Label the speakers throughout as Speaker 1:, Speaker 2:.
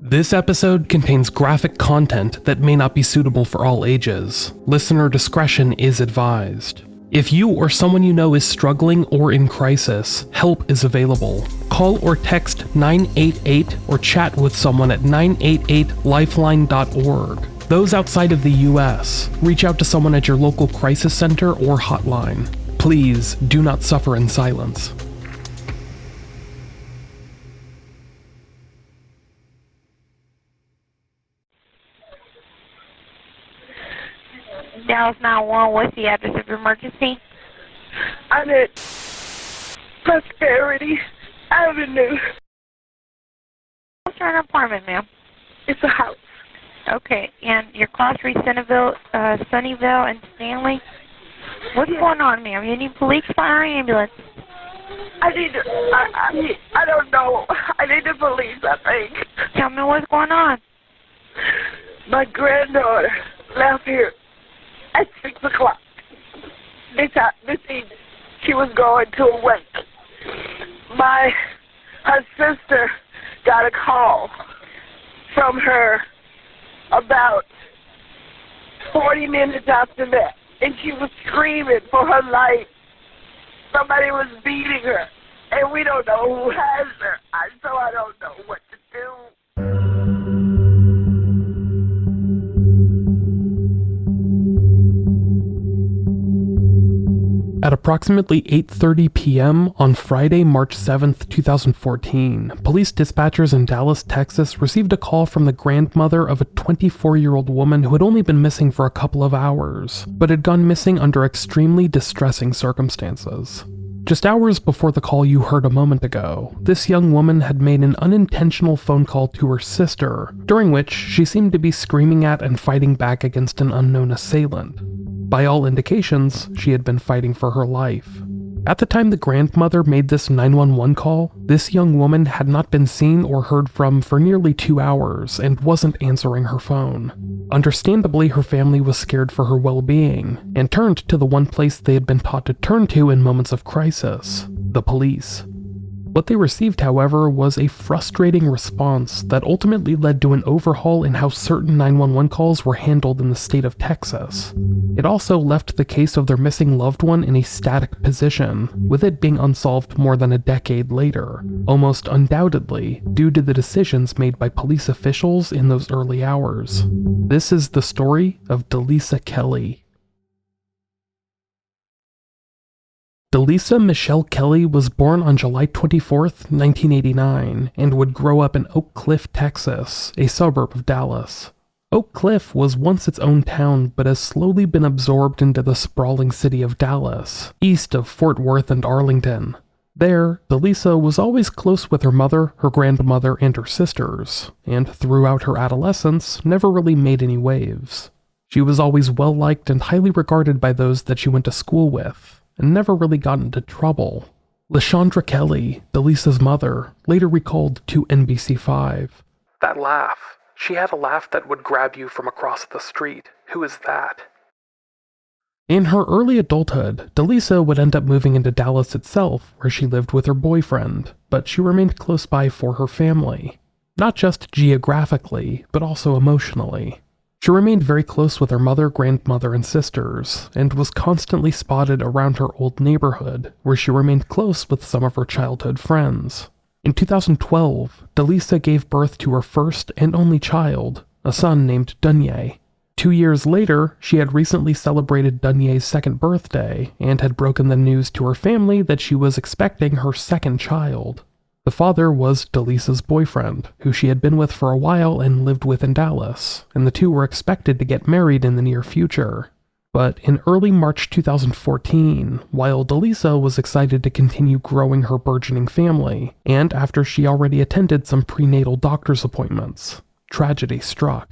Speaker 1: This episode contains graphic content that may not be suitable for all ages. Listener discretion is advised. If you or someone you know is struggling or in crisis, help is available. Call or text 988 or chat with someone at 988lifeline.org. Those outside of the US, reach out to someone at your local crisis center or hotline. Please do not suffer in silence.
Speaker 2: Dallas 911, what's the address of your emergency?
Speaker 3: I'm at Prosperity Avenue.
Speaker 2: What's your apartment, ma'am?
Speaker 3: It's a house.
Speaker 2: Okay, and your class 3 Sunnyvale and Stanley? What's going on, ma'am? You need police, fire, or ambulance?
Speaker 3: I don't know. I need the police, I think.
Speaker 2: Tell me what's going on.
Speaker 3: My granddaughter left here at 6 o'clock this evening. She was going to a wake. Her sister got a call from her about 40 minutes after that, and she was screaming for her life. Somebody was beating her, and we don't know who has her, so I don't know what to do.
Speaker 1: At approximately 8:30 p.m. on Friday, March 7th, 2014, police dispatchers in Dallas, Texas received a call from the grandmother of a 24-year-old woman who had only been missing for a couple of hours, but had gone missing under extremely distressing circumstances. Just hours before the call you heard a moment ago, this young woman had made an unintentional phone call to her sister, during which she seemed to be screaming at and fighting back against an unknown assailant. By all indications, she had been fighting for her life. At the time the grandmother made this 911 call, this young woman had not been seen or heard from for nearly 2 hours and wasn't answering her phone. Understandably, her family was scared for her well-being and turned to the one place they had been taught to turn to in moments of crisis: the police. What they received, however, was a frustrating response that ultimately led to an overhaul in how certain 911 calls were handled in the state of Texas. It also left the case of their missing loved one in a static position, with it being unsolved more than a decade later, almost undoubtedly due to the decisions made by police officials in those early hours. This is the story of Delisa Kelley. Delisa Micheal Kelley was born on July 24th, 1989, and would grow up in Oak Cliff, Texas, a suburb of Dallas. Oak Cliff was once its own town, but has slowly been absorbed into the sprawling city of Dallas, east of Fort Worth and Arlington. There, Delisa was always close with her mother, her grandmother, and her sisters, and throughout her adolescence, never really made any waves. She was always well-liked and highly regarded by those that she went to school with, and never really got into trouble. LaShondra Kelley, Delisa's mother, later recalled to NBC5, "That laugh. She had a laugh that would grab you from across the street. Who is that?" In her early adulthood, Delisa would end up moving into Dallas itself, where she lived with her boyfriend, but she remained close by for her family. Not just geographically, but also emotionally. She remained very close with her mother, grandmother, and sisters, and was constantly spotted around her old neighborhood, where she remained close with some of her childhood friends. In 2012, Delisa gave birth to her first and only child, a son named Dunye. 2 years later, she had recently celebrated Dunye's second birthday, and had broken the news to her family that she was expecting her second child. The father was Delisa's boyfriend, who she had been with for a while and lived with in Dallas, and the two were expected to get married in the near future. But in early March 2014, while Delisa was excited to continue growing her burgeoning family, and after she already attended some prenatal doctor's appointments, tragedy struck.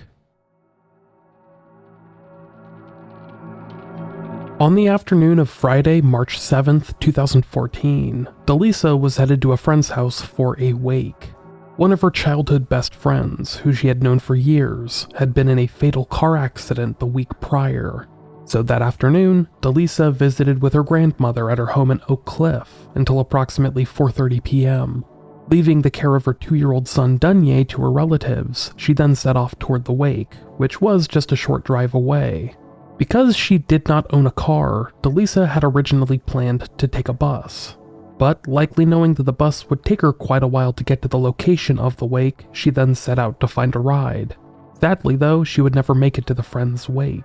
Speaker 1: On the afternoon of Friday, March 7th, 2014, Delisa was headed to a friend's house for a wake. One of her childhood best friends, who she had known for years, had been in a fatal car accident the week prior. So that afternoon, Delisa visited with her grandmother at her home in Oak Cliff until approximately 4:30 p.m. Leaving the care of her 2-year-old son Dunye to her relatives, she then set off toward the wake, which was just a short drive away. Because she did not own a car, Delisa had originally planned to take a bus. But likely knowing that the bus would take her quite a while to get to the location of the wake, she then set out to find a ride. Sadly though, she would never make it to the friend's wake.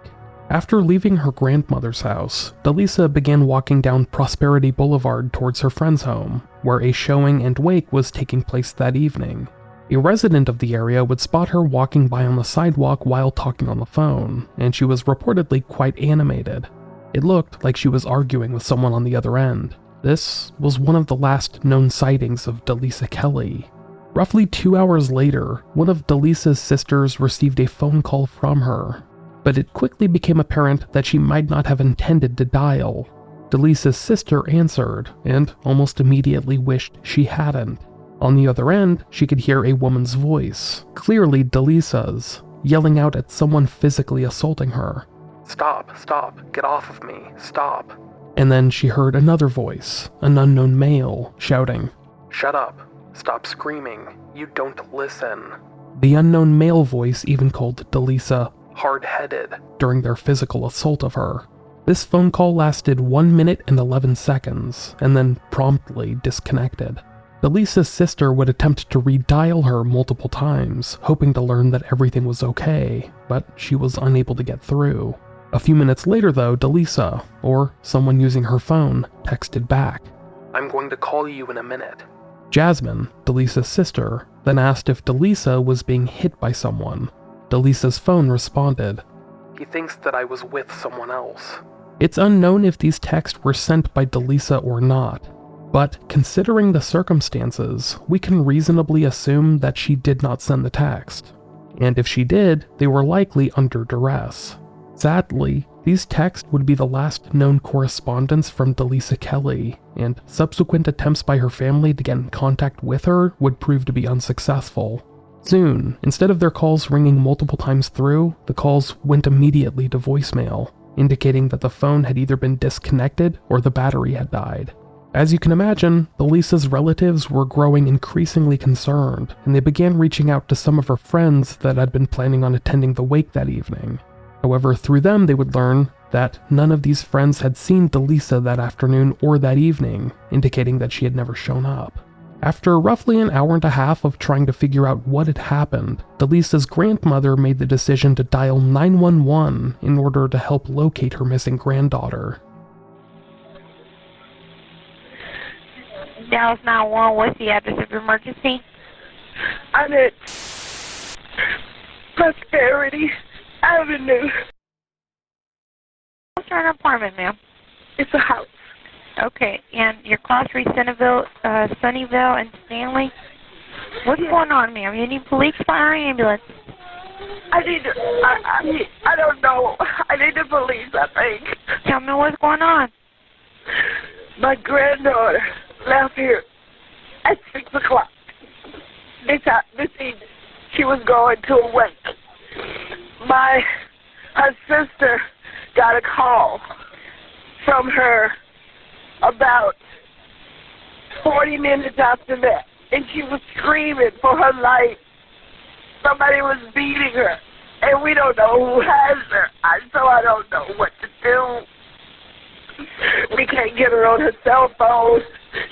Speaker 1: After leaving her grandmother's house, Delisa began walking down Prosperity Boulevard towards her friend's home, where a showing and wake was taking place that evening. A resident of the area would spot her walking by on the sidewalk while talking on the phone, and she was reportedly quite animated. It looked like she was arguing with someone on the other end. This was one of the last known sightings of Delisa Kelley. Roughly 2 hours later, one of Delisa's sisters received a phone call from her, but it quickly became apparent that she might not have intended to dial. Delisa's sister answered, and almost immediately wished she hadn't. On the other end, she could hear a woman's voice, clearly Delisa's, yelling out at someone physically assaulting her. "Stop, stop, get off of me, stop." And then she heard another voice, an unknown male, shouting, "Shut up, stop screaming, you don't listen." The unknown male voice even called Delisa hard-headed during their physical assault of her. This phone call lasted 1 minute and 11 seconds, and then promptly disconnected. Delisa's sister would attempt to redial her multiple times, hoping to learn that everything was okay, but she was unable to get through. A few minutes later though, Delisa, or someone using her phone, texted back, "I'm going to call you in a minute." Jasmine, Delisa's sister, then asked if Delisa was being hit by someone. Delisa's phone responded, "He thinks that I was with someone else." It's unknown if these texts were sent by Delisa or not, but considering the circumstances, we can reasonably assume that she did not send the text. And if she did, they were likely under duress. Sadly, these texts would be the last known correspondence from Delisa Kelley, and subsequent attempts by her family to get in contact with her would prove to be unsuccessful. Soon, instead of their calls ringing multiple times through, the calls went immediately to voicemail, indicating that the phone had either been disconnected or the battery had died. As you can imagine, Delisa's relatives were growing increasingly concerned, and they began reaching out to some of her friends that had been planning on attending the wake that evening. However, through them they would learn that none of these friends had seen Delisa that afternoon or that evening, indicating that she had never shown up. After roughly an hour and a half of trying to figure out what had happened, Delisa's grandmother made the decision to dial 911 in order to help locate her missing granddaughter.
Speaker 2: Dallas 911, what's the address of your emergency?
Speaker 3: I'm at Prosperity Avenue.
Speaker 2: What's your apartment, ma'am?
Speaker 3: It's a house.
Speaker 2: Okay, and your class 3 Sunnyvale and Stanley? What's going on, ma'am? You need police, fire, or ambulance?
Speaker 3: I don't know. I need the police, I think.
Speaker 2: Tell me what's going on.
Speaker 3: My granddaughter left here at 6 o'clock. This evening, she was going to a wake. Her sister got a call from her about 40 minutes after that, and she was screaming for her life. Somebody was beating her, and we don't know who has her, so I don't know what to do. We can't get her on her cell phone.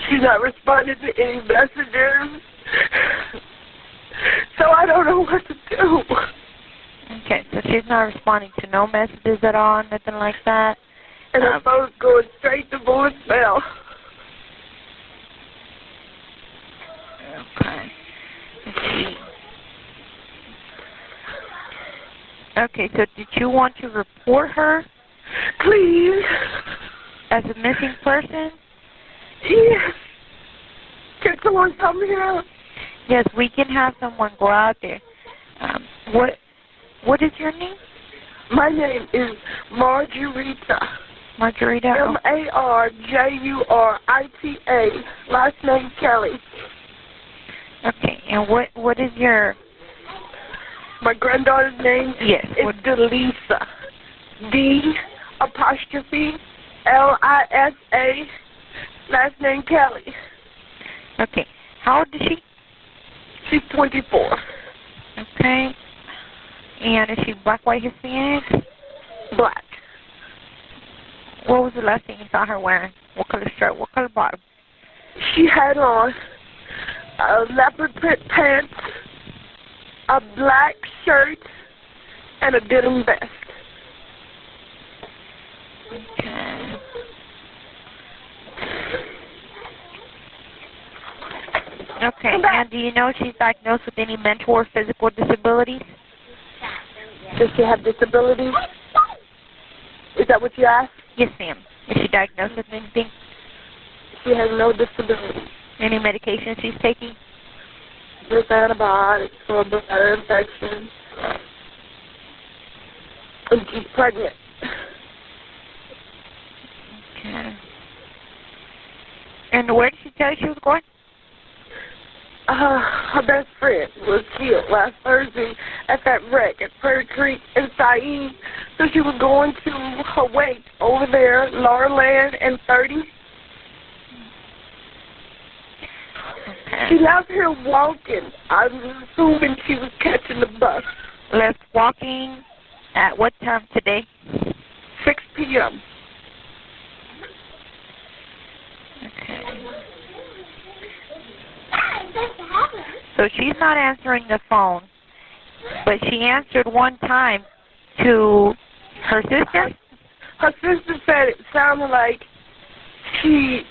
Speaker 3: She's not responding to any messages, so I don't know what to do.
Speaker 2: Okay, so she's not responding to no messages at all, nothing like that?
Speaker 3: And her phone's going straight to voicemail.
Speaker 2: Okay. Let's see. Okay, so did you want to report her
Speaker 3: Please.
Speaker 2: as a missing person?
Speaker 3: Yes. Can someone come here?
Speaker 2: Yes, we can have someone go out there. What is your name?
Speaker 3: My name is Margarita.
Speaker 2: Margarita?
Speaker 3: Marjurita. Last name Kelley.
Speaker 2: Okay, and what is your...
Speaker 3: My granddaughter's name
Speaker 2: Yes.
Speaker 3: is Delisa. D''Lisa. Last name Kelley.
Speaker 2: Okay, How old is she?
Speaker 3: She's 24.
Speaker 2: Okay. And is she black, white, Hispanic?
Speaker 3: Black.
Speaker 2: What was the last thing you saw her wearing? What color shirt? What color bottom?
Speaker 3: She had on leopard print pants, a black shirt, and a denim vest.
Speaker 2: Okay. Okay, and do you know if she's diagnosed with any mental or physical disabilities?
Speaker 3: Does she have disabilities? Is that what you asked?
Speaker 2: Yes, ma'am. Is she diagnosed with anything?
Speaker 3: She has no disability.
Speaker 2: Any medication she's taking?
Speaker 3: Just antibiotics for a bladder infection. And she's pregnant.
Speaker 2: Okay. And where did she tell you she was going?
Speaker 3: Her best friend was killed last Thursday at that wreck at Prairie Creek in Said. So she was going to her wake over there, Laura Land and 30.
Speaker 2: Okay.
Speaker 3: She left here walking. I'm assuming she was catching the bus.
Speaker 2: Left walking at what time today?
Speaker 3: 6 p.m.
Speaker 2: Okay. So she's not answering the phone, but she answered one time to her sister?
Speaker 3: Her sister said it sounded like she,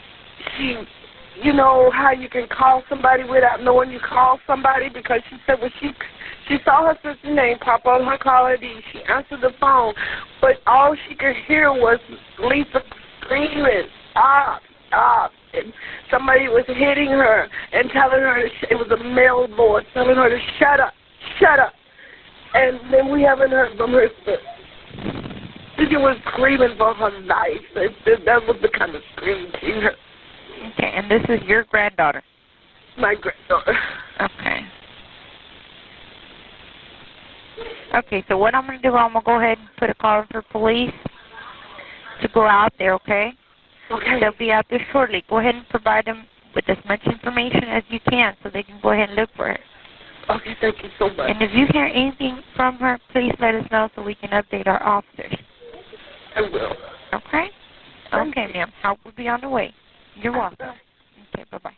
Speaker 3: you know how you can call somebody without knowing you call somebody, because she said when she saw her sister's name pop on her caller ID, she answered the phone, but all she could hear was Lisa screaming, stop, stop. And somebody was hitting her and telling her, it was a male voice, telling her to shut up, shut up. And then we haven't heard from her since. She was screaming for her life. That was the kind of scream she heard.
Speaker 2: Okay, and this is your granddaughter?
Speaker 3: My granddaughter.
Speaker 2: Okay. Okay, so what I'm going to do, I'm going to go ahead and put a call in for police to go out there, okay?
Speaker 3: Okay.
Speaker 2: They'll be out there shortly. Go ahead and provide them with as much information as you can so they can go ahead and look for her.
Speaker 3: Okay, thank you so much.
Speaker 2: And if you hear anything from her, please let us know so we can update our officers.
Speaker 3: I will.
Speaker 2: Okay? Okay, ma'am. Help will be on the way. You're welcome. Okay, bye-bye.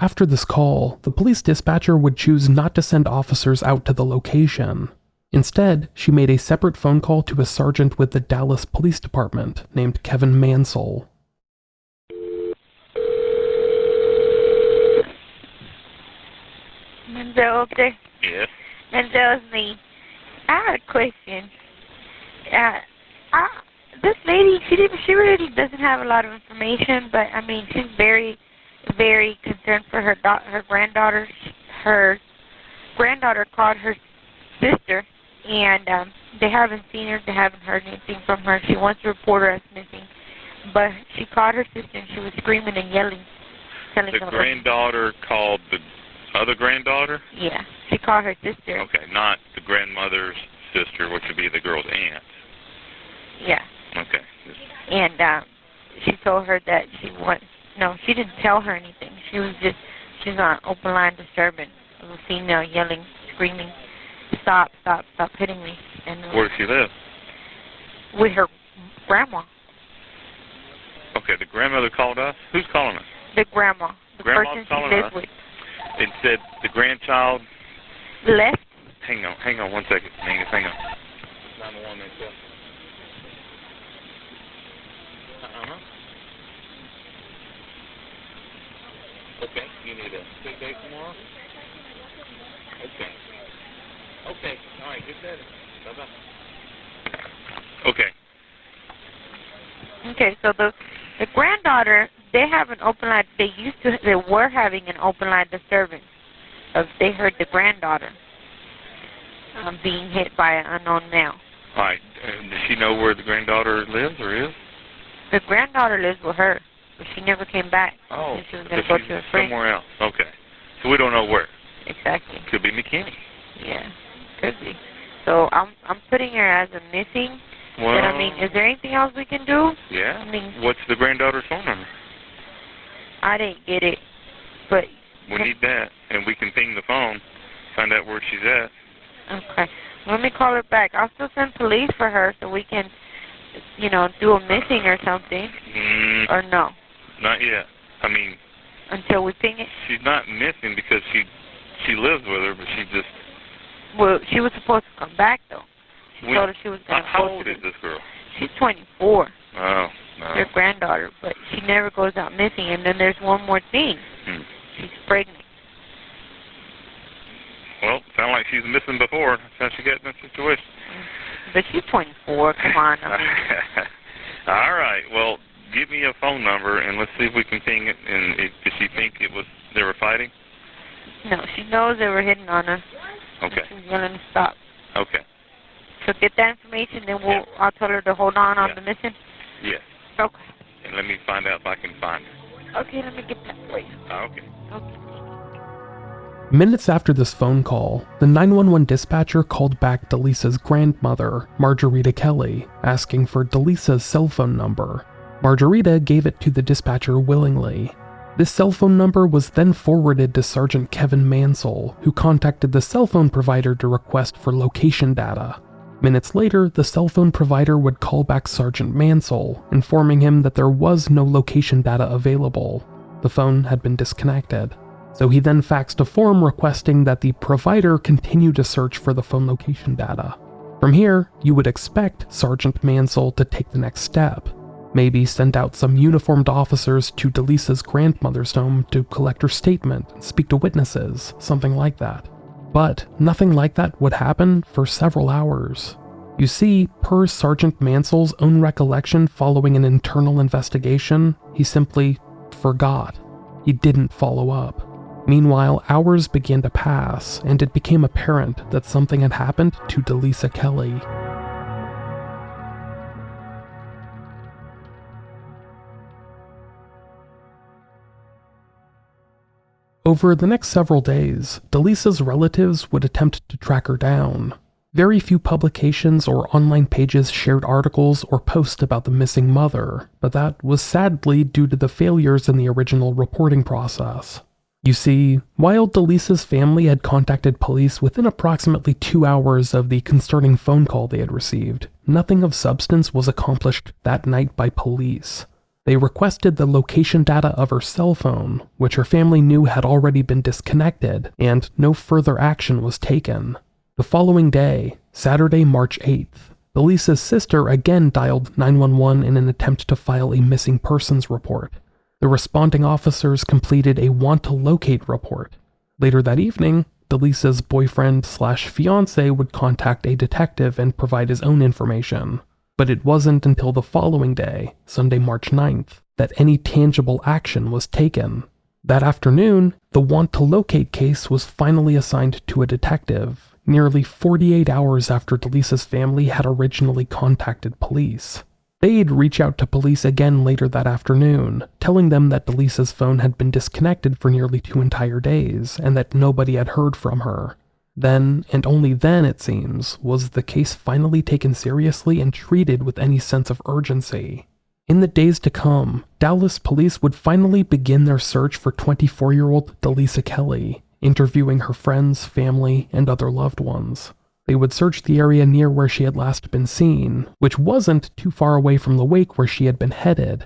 Speaker 1: After this call, the police dispatcher would choose not to send officers out to the location. Instead, she made a separate phone call to a sergeant with the Dallas Police Department named Kevin Mansell.
Speaker 2: Menzel up there?
Speaker 4: Yes.
Speaker 2: Menzel's me. I had a question. This lady, she really doesn't have a lot of information, but I mean, she's very, very concerned for her granddaughter. Her granddaughter called her sister, and they haven't seen her. They haven't heard anything from her. She wants to report her as missing, but she called her sister, and she was screaming and yelling, telling
Speaker 4: The
Speaker 2: her
Speaker 4: granddaughter called the other granddaughter?
Speaker 2: Yeah, she called her sister.
Speaker 4: Okay, not the grandmother's sister, which would be the girl's aunt.
Speaker 2: Yeah.
Speaker 4: Okay.
Speaker 2: And she told her that she didn't tell her anything. She's on open line disturbance of a female yelling, screaming, stop, stop, stop hitting me. And
Speaker 4: Where does she live?
Speaker 2: with her grandma.
Speaker 4: Okay, the grandmother called us? Who's calling us?
Speaker 2: The grandma. The
Speaker 4: Grandma's
Speaker 2: person she
Speaker 4: calling
Speaker 2: lives
Speaker 4: us?
Speaker 2: with.
Speaker 4: It said the grandchild.
Speaker 2: Left.
Speaker 4: Hang on 1 second. Hang on. 911 myself. Okay, you need a sick day tomorrow? Okay, all right, get better. Bye-bye. Okay.
Speaker 2: Okay, so the granddaughter, they have an open line. They were having an open line disturbance. They heard the granddaughter being hit by an unknown male.
Speaker 4: All right, does she know where the granddaughter lives or is?
Speaker 2: The granddaughter lives with her, but she never came back.
Speaker 4: Oh,
Speaker 2: She was going to go to her friend.
Speaker 4: somewhere else. Okay, so we don't know where.
Speaker 2: Exactly.
Speaker 4: Could be McKinney.
Speaker 2: Yeah, could be. So I'm putting her as a missing.
Speaker 4: Well,
Speaker 2: But I mean, is there anything else we can do?
Speaker 4: Yeah.
Speaker 2: I mean,
Speaker 4: What's the granddaughter's phone number?
Speaker 2: I didn't get it, but...
Speaker 4: We need that, and we can ping the phone, find out where she's at.
Speaker 2: Okay. Let me call her back. I'll still send police for her so we can, do a missing or something. Or no?
Speaker 4: Not yet. I mean...
Speaker 2: Until we ping it?
Speaker 4: She's not missing because she lives with her, but she just...
Speaker 2: Well, she was supposed to come back, though. She told her she was going to
Speaker 4: How old is this girl?
Speaker 2: She's 24.
Speaker 4: Oh, no.
Speaker 2: Her granddaughter, but she never goes out missing. And then there's one more thing. She's pregnant.
Speaker 4: Well, sounds like she's missing before. That's how she got in that situation.
Speaker 2: But she's 24. Come on. I mean.
Speaker 4: All right. Well, give me a phone number, and let's see if we can ping it. And does she think they were fighting?
Speaker 2: No, she knows they were hitting on her.
Speaker 4: Okay.
Speaker 2: She's willing to stop.
Speaker 4: Okay.
Speaker 2: So get that information, then I'll tell her to hold on the missing?
Speaker 4: Yes.
Speaker 2: Okay.
Speaker 4: And let me find out if I can find her.
Speaker 2: Okay, let me get that for you.
Speaker 4: Okay.
Speaker 2: Okay.
Speaker 1: Minutes after this phone call, the 911 dispatcher called back Delisa's grandmother, Margarita Kelley, asking for Delisa's cell phone number. Margarita gave it to the dispatcher willingly. This cell phone number was then forwarded to Sergeant Kevin Mansell, who contacted the cell phone provider to request for location data. Minutes later, the cell phone provider would call back Sergeant Mansell, informing him that there was no location data available. The phone had been disconnected. So he then faxed a form requesting that the provider continue to search for the phone location data. From here, you would expect Sergeant Mansell to take the next step. Maybe send out some uniformed officers to Delisa's grandmother's home to collect her statement and speak to witnesses, something like that. But nothing like that would happen for several hours. You see, per Sergeant Mansell's own recollection following an internal investigation, he simply forgot. He didn't follow up. Meanwhile, hours began to pass, and it became apparent that something had happened to Delisa Kelley. Over the next several days, Delisa's relatives would attempt to track her down. Very few publications or online pages shared articles or posts about the missing mother, but that was sadly due to the failures in the original reporting process. You see, while Delisa's family had contacted police within approximately 2 hours of the concerning phone call they had received, nothing of substance was accomplished that night by police. They requested the location data of her cell phone, which her family knew had already been disconnected, and no further action was taken. The following day, Saturday, March 8th, Delisa's sister again dialed 911 in an attempt to file a missing persons report. The responding officers completed a want-to-locate report. Later that evening, Delisa's boyfriend/fiancé would contact a detective and provide his own information. But it wasn't until the following day, Sunday, March 9th, that any tangible action was taken. That afternoon, the want-to-locate case was finally assigned to a detective, nearly 48 hours after Delisa's family had originally contacted police. They'd reach out to police again later that afternoon, telling them that Delisa's phone had been disconnected for nearly 2 entire days, and that nobody had heard from her. Then, and only then it seems, was the case finally taken seriously and treated with any sense of urgency. In the days to come, Dallas police would finally begin their search for 24-year-old Delisa Kelley, interviewing her friends, family, and other loved ones. They would search the area near where she had last been seen, which wasn't too far away from the wake where she had been headed.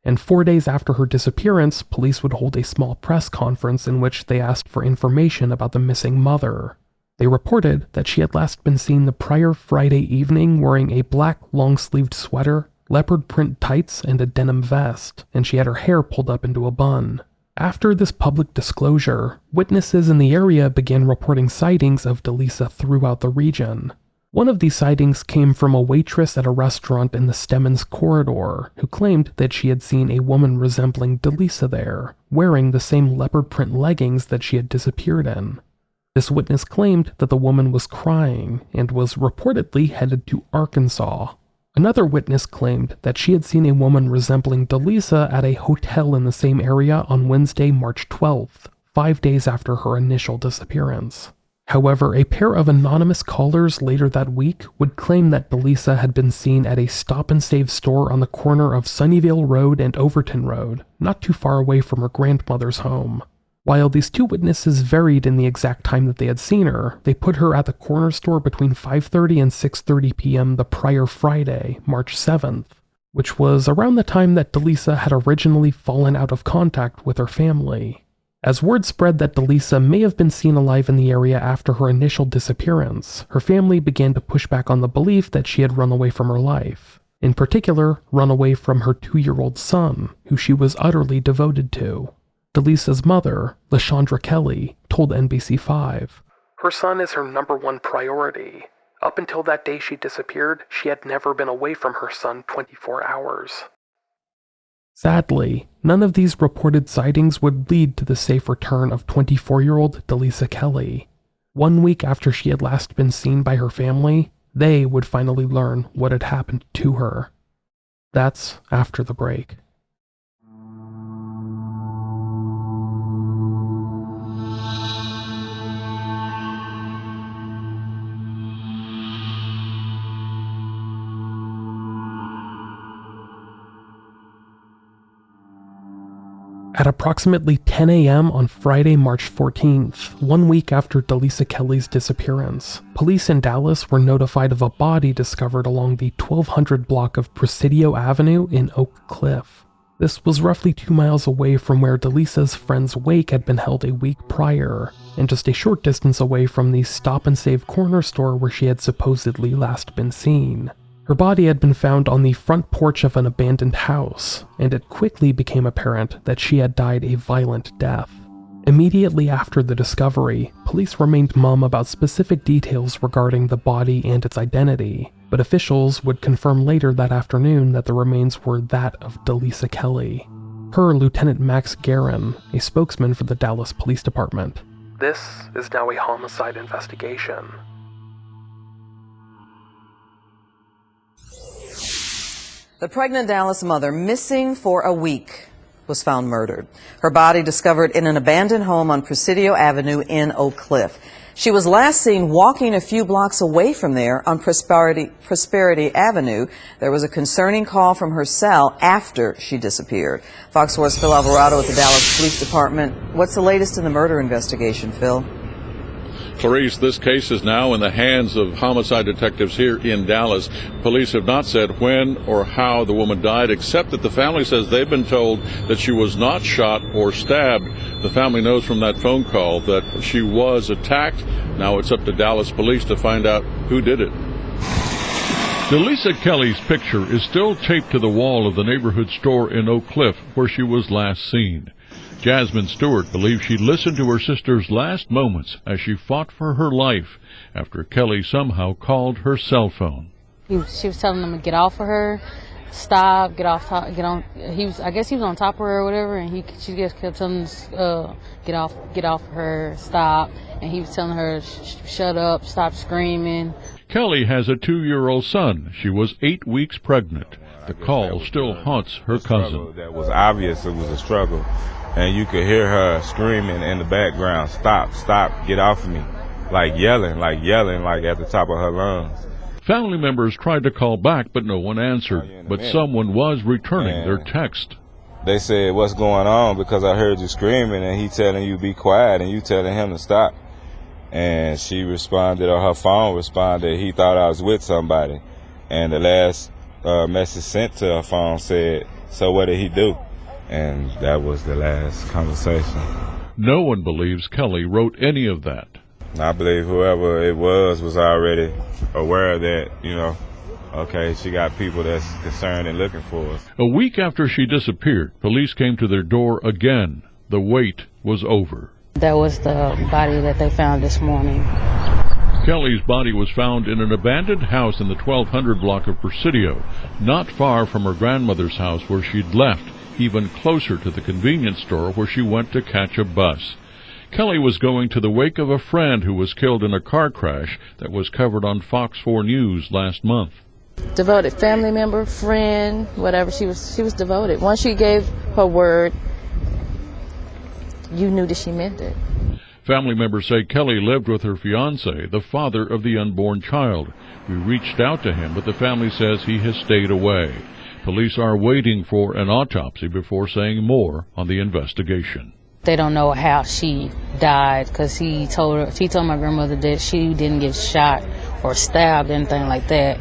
Speaker 1: And 4 days after her disappearance, police would hold a small press conference in which they asked for information about the missing mother. They reported that she had last been seen the prior Friday evening wearing a black long-sleeved sweater, leopard print tights, and a denim vest, and she had her hair pulled up into a bun. After this public disclosure, witnesses in the area began reporting sightings of Delisa throughout the region. One of these sightings came from a waitress at a restaurant in the Stemmons corridor, who claimed that she had seen a woman resembling Delisa there, wearing the same leopard print leggings that she had disappeared in. This witness claimed that the woman was crying and was reportedly headed to Arkansas. Another witness claimed that she had seen a woman resembling Delisa at a hotel in the same area on Wednesday, March 12th, 5 days after her initial disappearance. However, a pair of anonymous callers later that week would claim that Delisa had been seen at a stop-and-save store on the corner of Sunnyvale Road and Overton Road, not too far away from her grandmother's home. While these two witnesses varied in the exact time that they had seen her, they put her at the corner store between 5:30 and 6:30 p.m. the prior Friday, March 7th, which was around the time that Delisa had originally fallen out of contact with her family. As word spread that Delisa may have been seen alive in the area after her initial disappearance, her family began to push back on the belief that she had run away from her life. In particular, run away from her 2-year-old son, who she was utterly devoted to. Delisa's mother, LaShondra Kelley, told NBC5, "Her son is her number one priority. Up until that day she disappeared, she had never been away from her son 24 hours. Sadly, none of these reported sightings would lead to the safe return of 24-year-old Delisa Kelley. 1 week after she had last been seen by her family, they would finally learn what had happened to her. That's after the break. At approximately 10 a.m. on Friday, March 14th, 1 week after Delisa Kelley's disappearance, police in Dallas were notified of a body discovered along the 1200 block of Presidio Avenue in Oak Cliff. This was roughly 2 miles away from where Delisa's friend's wake had been held a week prior, and just a short distance away from the stop-and-save corner store where she had supposedly last been seen. Her body had been found on the front porch of an abandoned house, and it quickly became apparent that she had died a violent death. Immediately after the discovery, police remained mum about specific details regarding the body and its identity, but officials would confirm later that afternoon that the remains were that of Delisa Kelley. Per Lieutenant Max Guerin, a spokesman for the Dallas Police Department, "This is now a homicide investigation."
Speaker 5: The pregnant Dallas mother, missing for a week, was found murdered. Her body discovered in an abandoned home on Presidio Avenue in Oak Cliff. She was last seen walking a few blocks away from there on Prosperity Avenue. There was a concerning call from her cell after she disappeared. Fox 4's Phil Alvarado at the Dallas Police Department. What's the latest in the murder investigation, Phil?
Speaker 6: Clarice, this case is now in the hands of homicide detectives here in Dallas. Police have not said when or how the woman died, except that the family says they've been told that she was not shot or stabbed. The family knows from that phone call that she was attacked. Now it's up to Dallas police to find out who did it. Delisa Kelley's picture is still taped to the wall of the neighborhood store in Oak Cliff where she was last seen. Jasmine Stewart believes she listened to her sister's last moments as she fought for her life after Kelley somehow called her cell phone.
Speaker 7: She was telling him to get off of her, stop, get off, get on. I guess he was on top of her or whatever, and she just kept telling him get off of her, stop, and he was telling her shut up, stop screaming.
Speaker 6: Kelley has a 2-year-old son. She was 8 weeks pregnant. The call still haunts her cousin.
Speaker 8: That was obvious. It was a struggle. And you could hear her screaming in the background, stop, stop, get off of me, like yelling at the top of her lungs.
Speaker 6: Family members tried to call back, but no one answered. But someone was returning their text.
Speaker 8: They said, what's going on? Because I heard you screaming and he telling you be quiet and you telling him to stop. And she responded, or her phone responded, he thought I was with somebody. And the last message sent to her phone said, so what did he do? And that was the last conversation.
Speaker 6: No one believes Kelley wrote any of that.
Speaker 8: I believe whoever it was already aware of that, Okay, she got people that's concerned and looking for us.
Speaker 6: A week after she disappeared, police came to their door again. The wait was over.
Speaker 7: That was the body that they found this morning.
Speaker 6: Kelley's body was found in an abandoned house in the 1200 block of Presidio, not far from her grandmother's house where she'd left, even closer to the convenience store where she went to catch a bus. Kelley was going to the wake of a friend who was killed in a car crash that was covered on Fox 4 News last month.
Speaker 7: Devoted family member, friend, whatever. She was devoted. Once she gave her word, you knew that she meant it.
Speaker 6: Family members say Kelley lived with her fiancé, the father of the unborn child. We reached out to him, but the family says he has stayed away. Police are waiting for an autopsy before saying more on the investigation.
Speaker 7: They don't know how she died because she told my grandmother that she didn't get shot or stabbed, anything like that.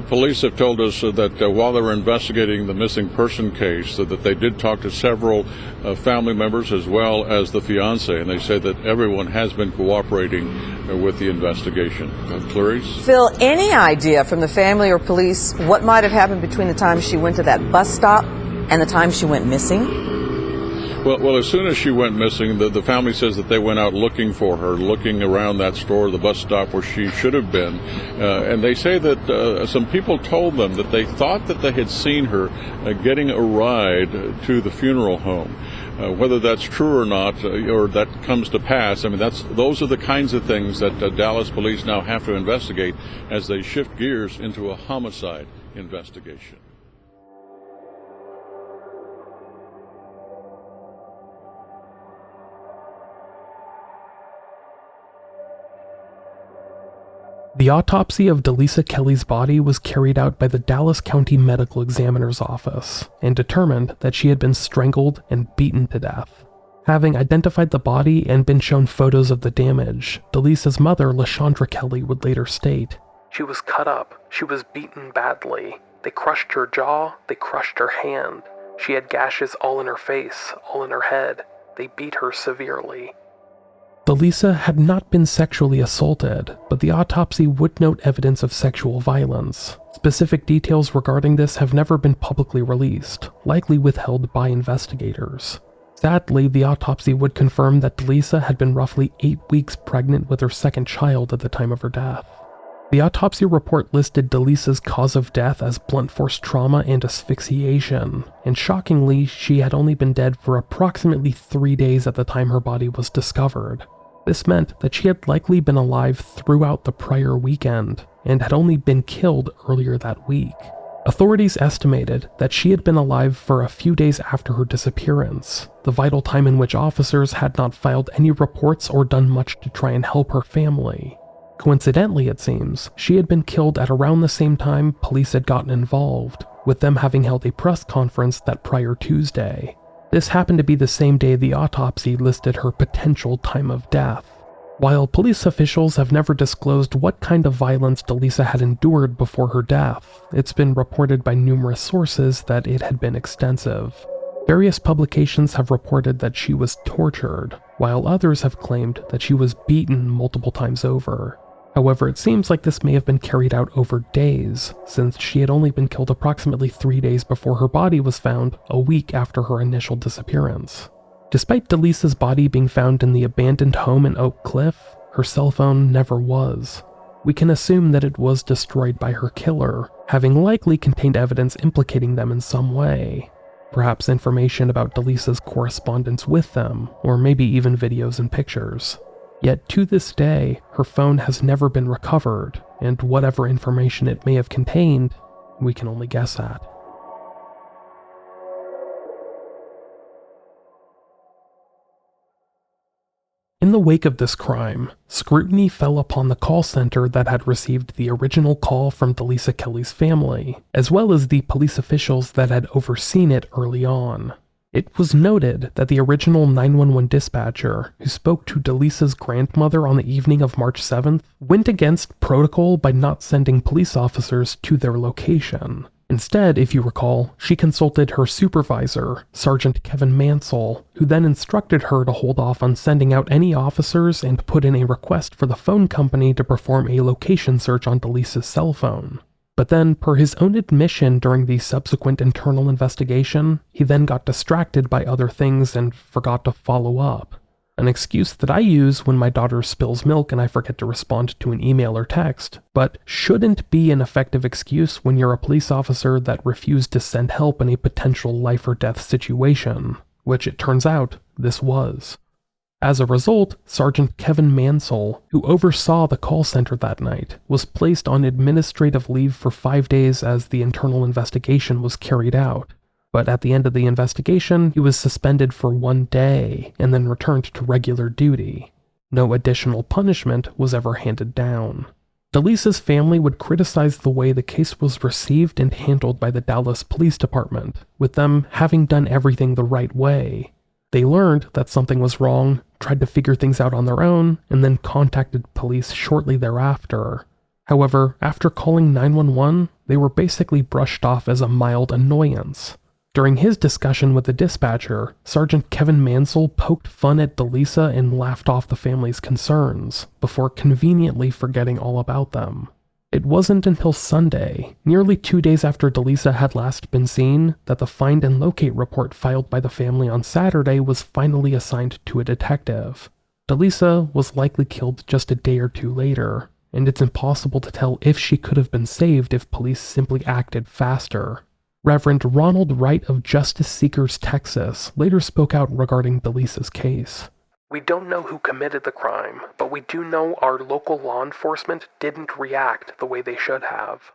Speaker 6: Police have told us that while they were investigating the missing person case, that they did talk to several family members as well as the fiancé, and they say that everyone has been cooperating with the investigation. Clarice?
Speaker 5: Phil, any idea from the family or police what might have happened between the time she went to that bus stop and the time she went missing?
Speaker 6: Well, as soon as she went missing, the family says that they went out looking for her, looking around that store, the bus stop where she should have been. And they say that some people told them that they thought that they had seen her getting a ride to the funeral home. Whether that's true or not, or that comes to pass, I mean, those are the kinds of things that Dallas police now have to investigate as they shift gears into a homicide investigation.
Speaker 1: The autopsy of Delisa Kelley's body was carried out by the Dallas County Medical Examiner's Office and determined that she had been strangled and beaten to death. Having identified the body and been shown photos of the damage, Delisa's mother, LaShondra Kelley, would later state, "She was cut up. She was beaten badly. They crushed her jaw. They crushed her hand. She had gashes all in her face, all in her head. They beat her severely." Delisa had not been sexually assaulted, but the autopsy would note evidence of sexual violence. Specific details regarding this have never been publicly released, likely withheld by investigators. Sadly, the autopsy would confirm that Delisa had been roughly 8 weeks pregnant with her second child at the time of her death. The autopsy report listed Delisa's cause of death as blunt force trauma and asphyxiation, and shockingly, she had only been dead for approximately 3 days at the time her body was discovered. This meant that she had likely been alive throughout the prior weekend, and had only been killed earlier that week. Authorities estimated that she had been alive for a few days after her disappearance, the vital time in which officers had not filed any reports or done much to try and help her family. Coincidentally, it seems, she had been killed at around the same time police had gotten involved, with them having held a press conference that prior Tuesday. This happened to be the same day the autopsy listed her potential time of death. While police officials have never disclosed what kind of violence Delisa had endured before her death, it's been reported by numerous sources that it had been extensive. Various publications have reported that she was tortured, while others have claimed that she was beaten multiple times over. However, it seems like this may have been carried out over days, since she had only been killed approximately 3 days before her body was found a week after her initial disappearance. Despite Delisa's body being found in the abandoned home in Oak Cliff, her cell phone never was. We can assume that it was destroyed by her killer, having likely contained evidence implicating them in some way. Perhaps information about Delisa's correspondence with them, or maybe even videos and pictures. Yet to this day, her phone has never been recovered, and whatever information it may have contained, we can only guess at. In the wake of this crime, scrutiny fell upon the call center that had received the original call from Delisa Kelley's family, as well as the police officials that had overseen it early on. It was noted that the original 911 dispatcher, who spoke to Delisa's grandmother on the evening of March 7th, went against protocol by not sending police officers to their location. Instead, if you recall, she consulted her supervisor, Sergeant Kevin Mansell, who then instructed her to hold off on sending out any officers and put in a request for the phone company to perform a location search on Delisa's cell phone. But then, per his own admission during the subsequent internal investigation, he then got distracted by other things and forgot to follow up. An excuse that I use when my daughter spills milk and I forget to respond to an email or text, but shouldn't be an effective excuse when you're a police officer that refused to send help in a potential life or death situation, which it turns out this was. As a result, Sergeant Kevin Mansell, who oversaw the call center that night, was placed on administrative leave for 5 days as the internal investigation was carried out. But at the end of the investigation, he was suspended for 1 day and then returned to regular duty. No additional punishment was ever handed down. Delisa's family would criticize the way the case was received and handled by the Dallas Police Department, with them having done everything the right way. They learned that something was wrong, tried to figure things out on their own, and then contacted police shortly thereafter. However, after calling 911, they were basically brushed off as a mild annoyance. During his discussion with the dispatcher, Sergeant Kevin Mansell poked fun at Delisa and laughed off the family's concerns, before conveniently forgetting all about them. It wasn't until Sunday, nearly 2 days after Delisa had last been seen, that the find and locate report filed by the family on Saturday was finally assigned to a detective. Delisa was likely killed just a day or two later, and it's impossible to tell if she could have been saved if police simply acted faster. Reverend Ronald Wright of Justice Seekers, Texas, later spoke out regarding Delisa's case. "We don't know who committed the crime, but we do know our local law enforcement didn't react the way they should have."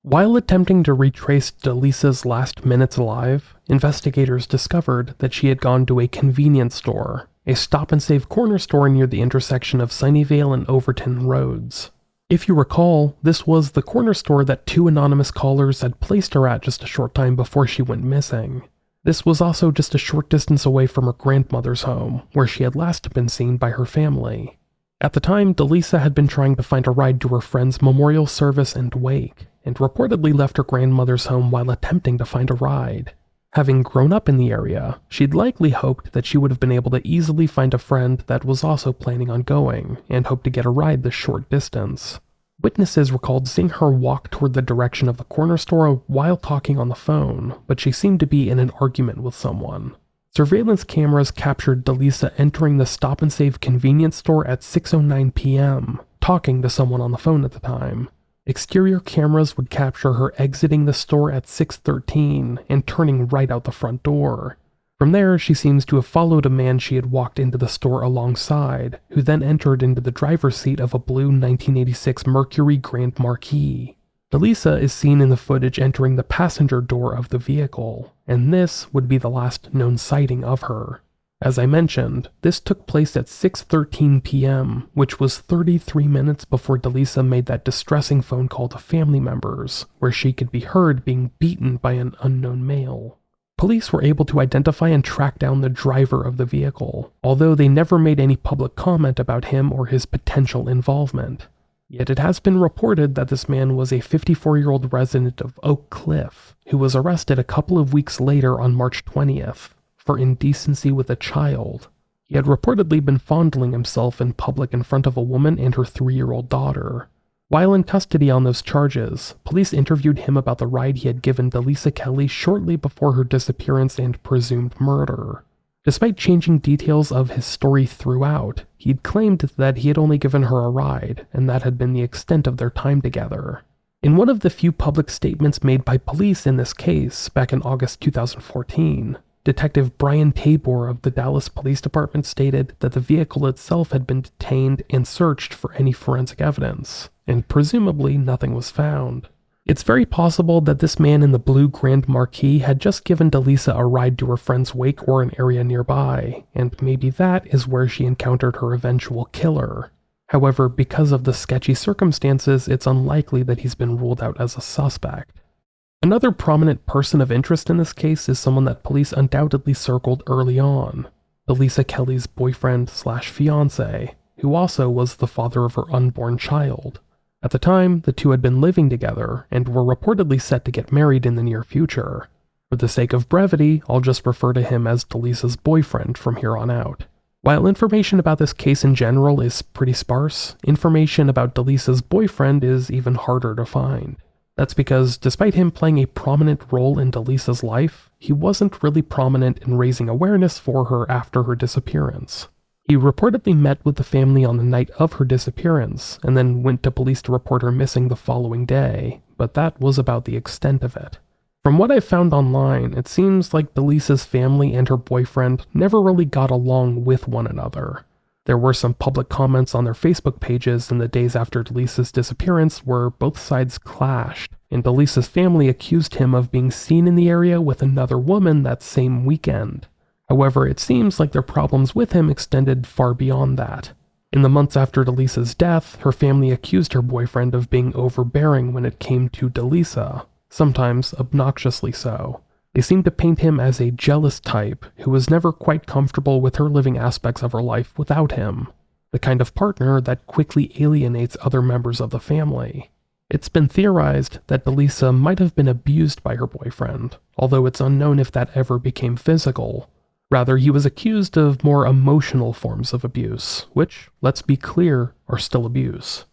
Speaker 1: While attempting to retrace Delisa's last minutes alive, investigators discovered that she had gone to a convenience store, a stop-and-save corner store near the intersection of Sunnyvale and Overton roads. If you recall, this was the corner store that 2 anonymous callers had placed her at just a short time before she went missing. This was also just a short distance away from her grandmother's home, where she had last been seen by her family. At the time, Delisa had been trying to find a ride to her friend's memorial service and wake, and reportedly left her grandmother's home while attempting to find a ride. Having grown up in the area, she'd likely hoped that she would have been able to easily find a friend that was also planning on going, and hoped to get a ride the short distance. Witnesses recalled seeing her walk toward the direction of the corner store while talking on the phone, but she seemed to be in an argument with someone. Surveillance cameras captured Delisa entering the stop-and-save convenience store at 6:09 p.m., talking to someone on the phone at the time. Exterior cameras would capture her exiting the store at 6:13 and turning right out the front door. From there, she seems to have followed a man she had walked into the store alongside, who then entered into the driver's seat of a blue 1986 Mercury Grand Marquis. Delisa is seen in the footage entering the passenger door of the vehicle, and this would be the last known sighting of her. As I mentioned, this took place at 6:13 p.m., which was 33 minutes before Delisa made that distressing phone call to family members, where she could be heard being beaten by an unknown male. Police were able to identify and track down the driver of the vehicle, although they never made any public comment about him or his potential involvement. Yet it has been reported that this man was a 54-year-old resident of Oak Cliff, who was arrested a couple of weeks later on March 20th. For indecency with a child. He had reportedly been fondling himself in public in front of a woman and her 3-year-old daughter. While in custody on those charges, police interviewed him about the ride he had given Delisa Kelley shortly before her disappearance and presumed murder. Despite changing details of his story throughout, he'd claimed that he had only given her a ride, and that had been the extent of their time together. In one of the few public statements made by police in this case, back in August 2014, Detective Brian Tabor of the Dallas Police Department stated that the vehicle itself had been detained and searched for any forensic evidence, and presumably nothing was found. It's very possible that this man in the blue Grand Marquis had just given Delisa a ride to her friend's wake or an area nearby, and maybe that is where she encountered her eventual killer. However, because of the sketchy circumstances, it's unlikely that he's been ruled out as a suspect. Another prominent person of interest in this case is someone that police undoubtedly circled early on, Delisa Kelley's boyfriend/fiancé, who also was the father of her unborn child. At the time, the two had been living together and were reportedly set to get married in the near future. For the sake of brevity, I'll just refer to him as Delisa's boyfriend from here on out. While information about this case in general is pretty sparse, information about Delisa's boyfriend is even harder to find. That's because, despite him playing a prominent role in Delisa's life, he wasn't really prominent in raising awareness for her after her disappearance. He reportedly met with the family on the night of her disappearance, and then went to police to report her missing the following day, but that was about the extent of it. From what I've found online, it seems like Delisa's family and her boyfriend never really got along with one another. There were some public comments on their Facebook pages in the days after Delisa's disappearance where both sides clashed, and Delisa's family accused him of being seen in the area with another woman that same weekend. However, it seems like their problems with him extended far beyond that. In the months after Delisa's death, her family accused her boyfriend of being overbearing when it came to Delisa, sometimes obnoxiously so. They seemed to paint him as a jealous type who was never quite comfortable with her living aspects of her life without him, the kind of partner that quickly alienates other members of the family. It's been theorized that Delisa might have been abused by her boyfriend, although it's unknown if that ever became physical. Rather, he was accused of more emotional forms of abuse, which, let's be clear, are still abuse.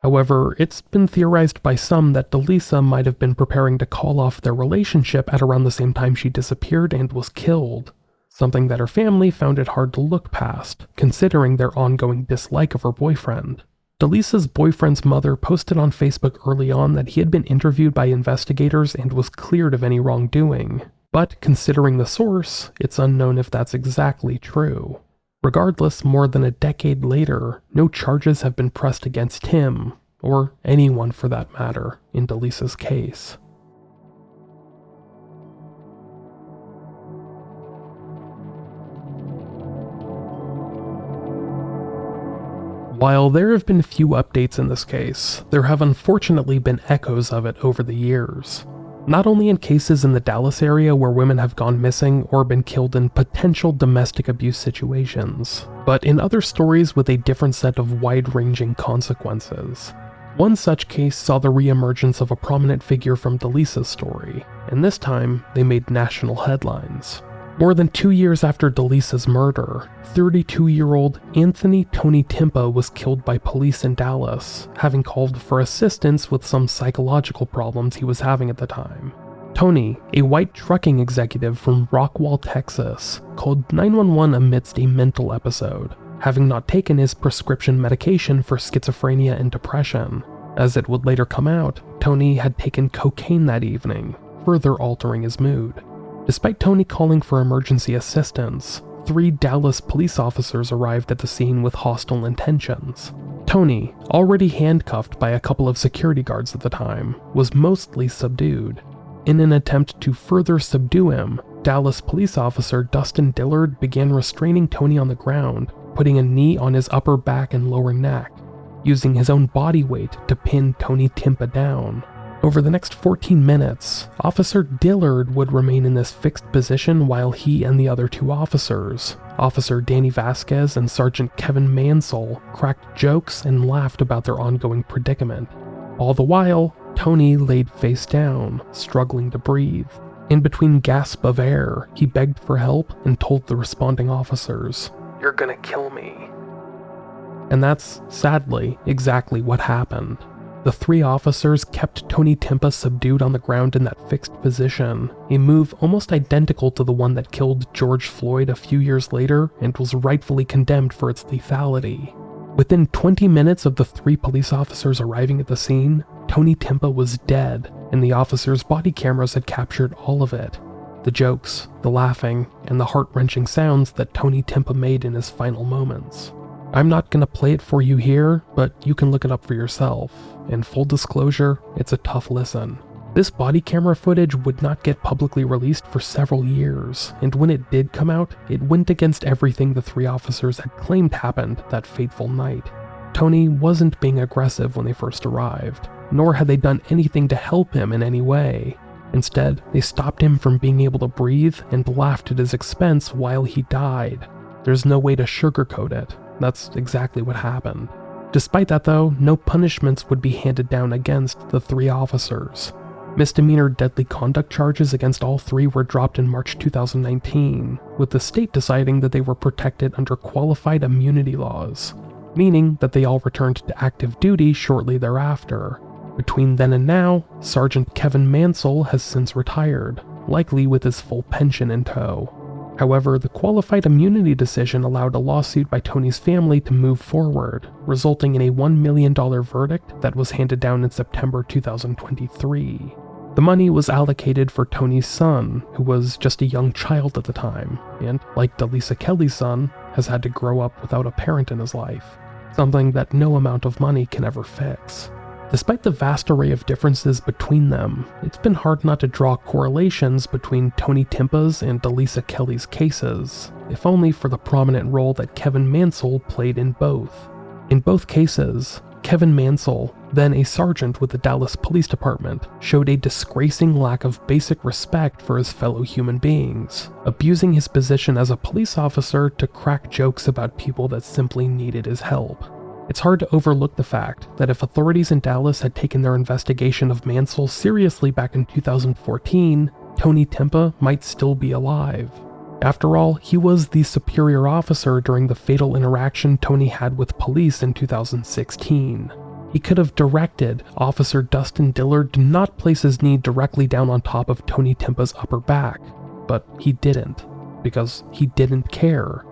Speaker 1: However, it's been theorized by some that Delisa might have been preparing to call off their relationship at around the same time she disappeared and was killed, something that her family found it hard to look past, considering their ongoing dislike of her boyfriend. Delisa's boyfriend's mother posted on Facebook early on that he had been interviewed by investigators and was cleared of any wrongdoing. But considering the source, it's unknown if that's exactly true. Regardless, more than a decade later, no charges have been pressed against him, or anyone for that matter, in Delisa's case. While there have been few updates in this case, there have unfortunately been echoes of it over the years. Not only in cases in the Dallas area where women have gone missing or been killed in potential domestic abuse situations, but in other stories with a different set of wide-ranging consequences. One such case saw the reemergence of a prominent figure from Delisa's story, and this time they made national headlines. More than 2 years after Delisa's murder, 32-year-old Anthony Tony Timpa was killed by police in Dallas, having called for assistance with some psychological problems he was having at the time. Tony, a white trucking executive from Rockwall, Texas, called 911 amidst a mental episode, having not taken his prescription medication for schizophrenia and depression. As it would later come out, Tony had taken cocaine that evening, further altering his mood. Despite Tony calling for emergency assistance, 3 Dallas police officers arrived at the scene with hostile intentions. Tony, already handcuffed by a couple of security guards at the time, was mostly subdued. In an attempt to further subdue him, Dallas police officer Dustin Dillard began restraining Tony on the ground, putting a knee on his upper back and lower neck, using his own body weight to pin Tony Timpa down. Over the next 14 minutes, Officer Dillard would remain in this fixed position while he and the other 2 officers, Officer Danny Vasquez and Sergeant Kevin Mansell, cracked jokes and laughed about their ongoing predicament. All the while, Tony laid face down, struggling to breathe. In between gasps of air, he begged for help and told the responding officers, "You're gonna kill me." And that's, sadly, exactly what happened. The 3 officers kept Tony Timpa subdued on the ground in that fixed position, a move almost identical to the one that killed George Floyd a few years later and was rightfully condemned for its lethality. Within 20 minutes of the 3 police officers arriving at the scene, Tony Timpa was dead, and the officers' body cameras had captured all of it. The jokes, the laughing, and the heart-wrenching sounds that Tony Timpa made in his final moments. I'm not gonna play it for you here, but you can look it up for yourself. And full disclosure, it's a tough listen. This body camera footage would not get publicly released for several years, and when it did come out, it went against everything the 3 officers had claimed happened that fateful night. Tony wasn't being aggressive when they first arrived, nor had they done anything to help him in any way. Instead, they stopped him from being able to breathe and laughed at his expense while he died. There's no way to sugarcoat it. That's exactly what happened. Despite that though, no punishments would be handed down against the 3 officers. Misdemeanor deadly conduct charges against all 3 were dropped in March 2019, with the state deciding that they were protected under qualified immunity laws, meaning that they all returned to active duty shortly thereafter. Between then and now, Sergeant Kevin Mansell has since retired, likely with his full pension in tow. However, the qualified immunity decision allowed a lawsuit by Tony's family to move forward, resulting in a $1 million verdict that was handed down in September 2023. The money was allocated for Tony's son, who was just a young child at the time, and, like Delisa Kelley's son, has had to grow up without a parent in his life, something that no amount of money can ever fix. Despite the vast array of differences between them, it's been hard not to draw correlations between Tony Timpa's and Delisa Kelley's cases, if only for the prominent role that Kevin Mansell played in both. In both cases, Kevin Mansell, then a sergeant with the Dallas Police Department, showed a disgracing lack of basic respect for his fellow human beings, abusing his position as a police officer to crack jokes about people that simply needed his help. It's hard to overlook the fact that if authorities in Dallas had taken their investigation of Mansell seriously back in 2014, Tony Timpa might still be alive. After all, he was the superior officer during the fatal interaction Tony had with police in 2016. He could have directed Officer Dustin Dillard to not place his knee directly down on top of Tony Timpa's upper back, but he didn't, because he didn't care.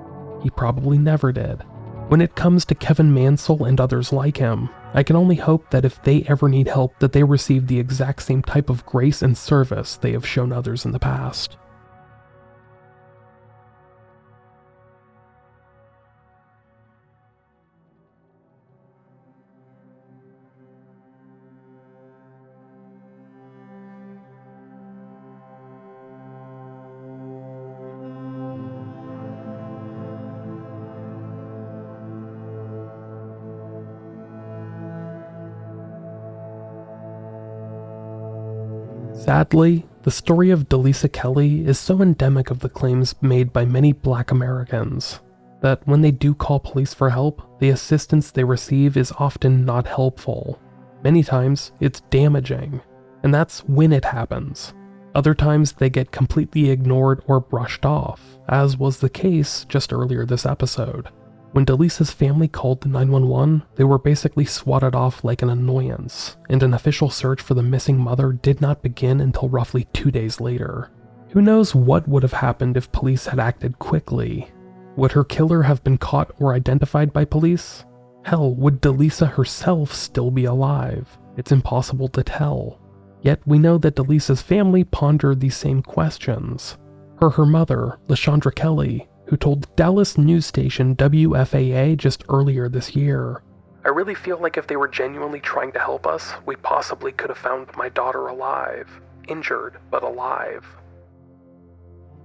Speaker 1: He probably never did. When it comes to Kevin Mansell and others like him, I can only hope that if they ever need help that they receive the exact same type of grace and service they have shown others in the past. Sadly, the story of Delisa Kelley is so endemic of the claims made by many Black Americans that when they do call police for help, the assistance they receive is often not helpful. Many times, it's damaging, and that's when it happens. Other times, they get completely ignored or brushed off, as was the case just earlier this episode. When Delisa's family called 911, they were basically swatted off like an annoyance, and an official search for the missing mother did not begin until roughly 2 days later. Who knows what would have happened if police had acted quickly? Would her killer have been caught or identified by police? Hell, would Delisa herself still be alive? It's impossible to tell. Yet we know that Delisa's family pondered these same questions. Her mother, LaShondra Kelley, who told Dallas news station WFAA just earlier this year, "I really feel like if they were genuinely trying to help us, we possibly could have found my daughter alive. Injured, but alive."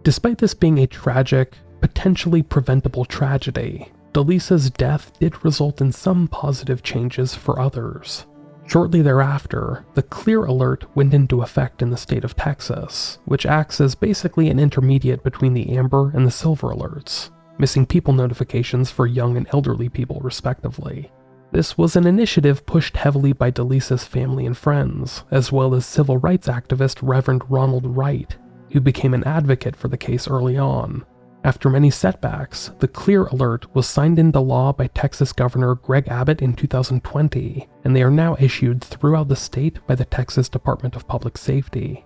Speaker 1: Despite this being a tragic, potentially preventable tragedy, Delisa's death did result in some positive changes for others. Shortly thereafter, the Clear Alert went into effect in the state of Texas, which acts as basically an intermediate between the Amber and the Silver Alerts, missing people notifications for young and elderly people respectively. This was an initiative pushed heavily by Delisa's family and friends, as well as civil rights activist Reverend Ronald Wright, who became an advocate for the case early on. After many setbacks, the Clear Alert was signed into law by Texas Governor Greg Abbott in 2020, and they are now issued throughout the state by the Texas Department of Public Safety.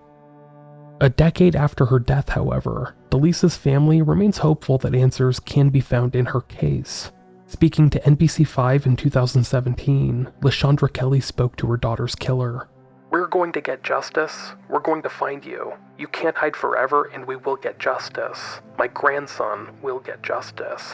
Speaker 1: A decade after her death, however, Delisa's family remains hopeful that answers can be found in her case. Speaking to NBC5 in 2017, LaShondra Kelley spoke to her daughter's killer. "We're going to get justice. We're going to find you. You can't hide forever, and we will get justice. My grandson will get justice."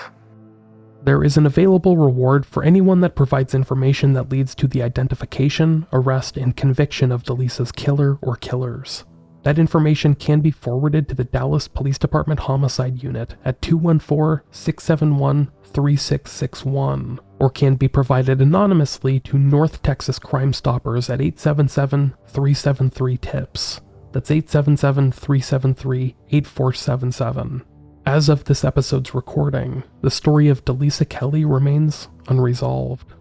Speaker 1: There is an available reward for anyone that provides information that leads to the identification, arrest, and conviction of Delisa's killer or killers. That information can be forwarded to the Dallas Police Department Homicide Unit at 214-671-3661, or can be provided anonymously to North Texas Crime Stoppers at 877-373-TIPS. That's 877-373-8477. As of this episode's recording, the story of Delisa Kelley remains unresolved.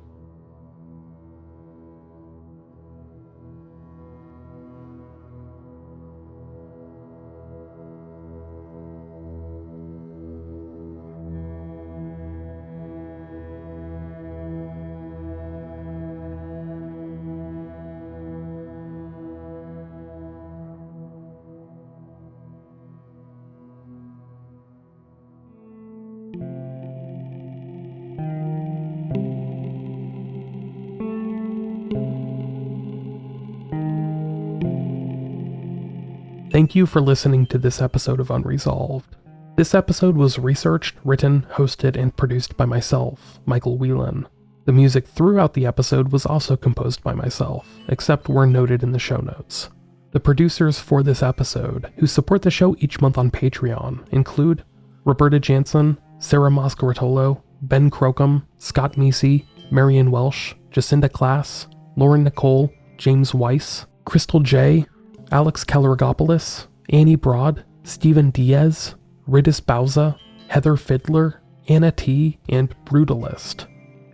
Speaker 1: Thank you for listening to this episode of Unresolved. This episode was researched, written, hosted, and produced by myself, Micheal Whelan. The music throughout the episode was also composed by myself, except where noted in the show notes. The producers for this episode, who support the show each month on Patreon, include Roberta Jansen, Sarah Moscaratolo, Ben Crocum, Scott Meesey, Marion Welsh, Jacinda Class, Lauren Nicole, James Weiss, Crystal J., Alex Kalergopoulos, Annie Broad, Stephen Diaz, Riddis Bauza, Heather Fiddler, Anna T., and Brutalist.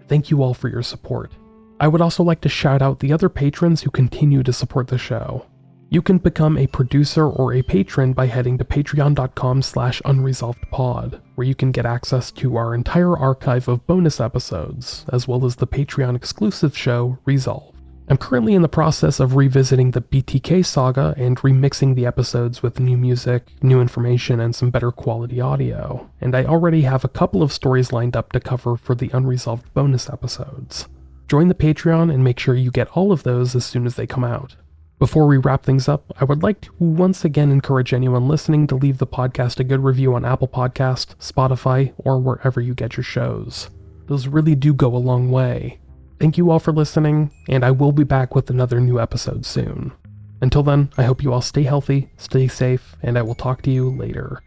Speaker 1: Thank you all for your support. I would also like to shout out the other patrons who continue to support the show. You can become a producer or a patron by heading to patreon.com/unresolvedpod, where you can get access to our entire archive of bonus episodes, as well as the Patreon exclusive show, Resolved. I'm currently in the process of revisiting the BTK saga and remixing the episodes with new music, new information, and some better quality audio, and I already have a couple of stories lined up to cover for the Unresolved bonus episodes. Join the Patreon and make sure you get all of those as soon as they come out. Before we wrap things up, I would like to once again encourage anyone listening to leave the podcast a good review on Apple Podcast, Spotify, or wherever you get your shows. Those really do go a long way. Thank you all for listening, and I will be back with another new episode soon. Until then, I hope you all stay healthy, stay safe, and I will talk to you later.